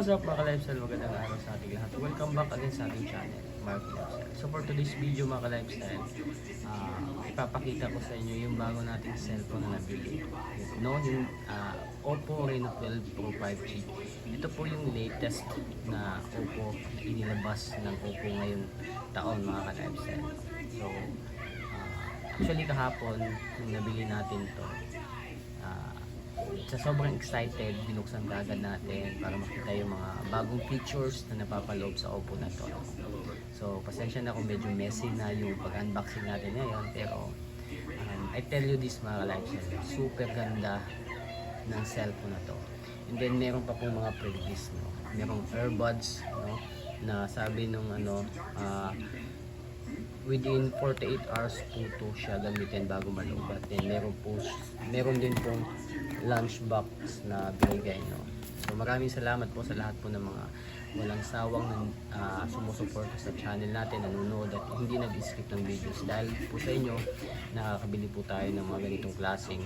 What's up mga ka-lifestyle, magandang araw sa ating lahat. Welcome back again sa ating channel, Mark Lifestyle. So for today's video mga ka-lifestyle, ipapakita ko sa inyo yung bago nating cellphone na nabili. No, yung Oppo Reno 12 Pro 5G. Ito po yung latest na Oppo inilabas ng Oppo ngayong taon mga ka-lifestyle. So actually kahapon nung nabili natin to, sa sobrang excited, binuksan agad natin para makita yung mga bagong features na napapaloob sa Oppo na to. So pasensya na kung medyo messy na yung pag-unboxing natin ngayon, pero I tell you this mga ka-lifestyle, super ganda ng cellphone na to. And then meron pa pong mga previous, no? Merong earbuds, no? Na sabi nung within 48 hours po ito siya gamitin bago maloob. At then meron din pong lunchbox na binigay, no? So maraming salamat po sa lahat po ng mga walang sawang sumusuporta sa channel natin, nanonood at hindi nag-skip ng videos. Dahil po sa inyo, nakakabili po tayo ng mga ganitong klaseng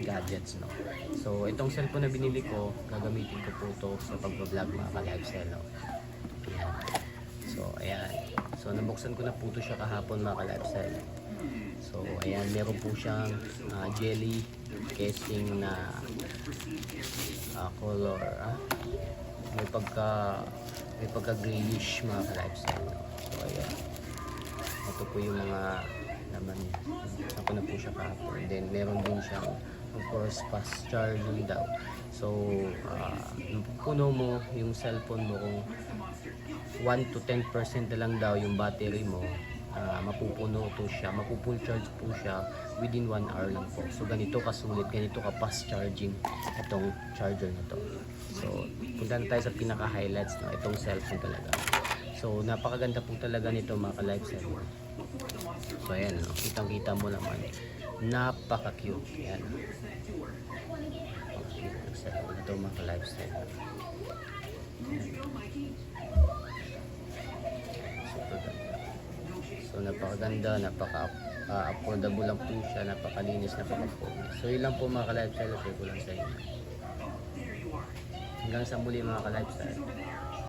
gadgets, no? So itong cellphone na binili ko, gagamitin ko po ito sa pag-vlog mga ka-lifestyle, no? Ayan. So nabuksan ko na po ito siya kahapon mga ka-lifestyle. So ayan, meron po siyang jelly casing na color, may pagka grayish mga ka-lifestyle, no? So ayan, ito po yung mga naman niya. Ako na po siya kahapon. And then meron din siyang of course fast charging daw. So puno mo yung cellphone mo kung 1 to 10% na lang daw yung battery mo, mapupuno to siya, mapupull charge po siya within 1 hour lang po. So ganito kasulit, ganito ka fast charging itong charger na to. So punta na tayo sa pinaka highlights, no? Itong cellphone talaga. So napakaganda po talaga nito mga ka-lifestyle. So ayan, no? Kitang kita mo naman, napaka cute. Ayan, ito mga ka-lifestyle. So napakaganda, napaka-affordable lang po siya, napakalinis, napaka-focus. So yun lang po mga ka-lifestyle, share ko lang sa inyo. Hanggang sa muli mga ka-lifestyle.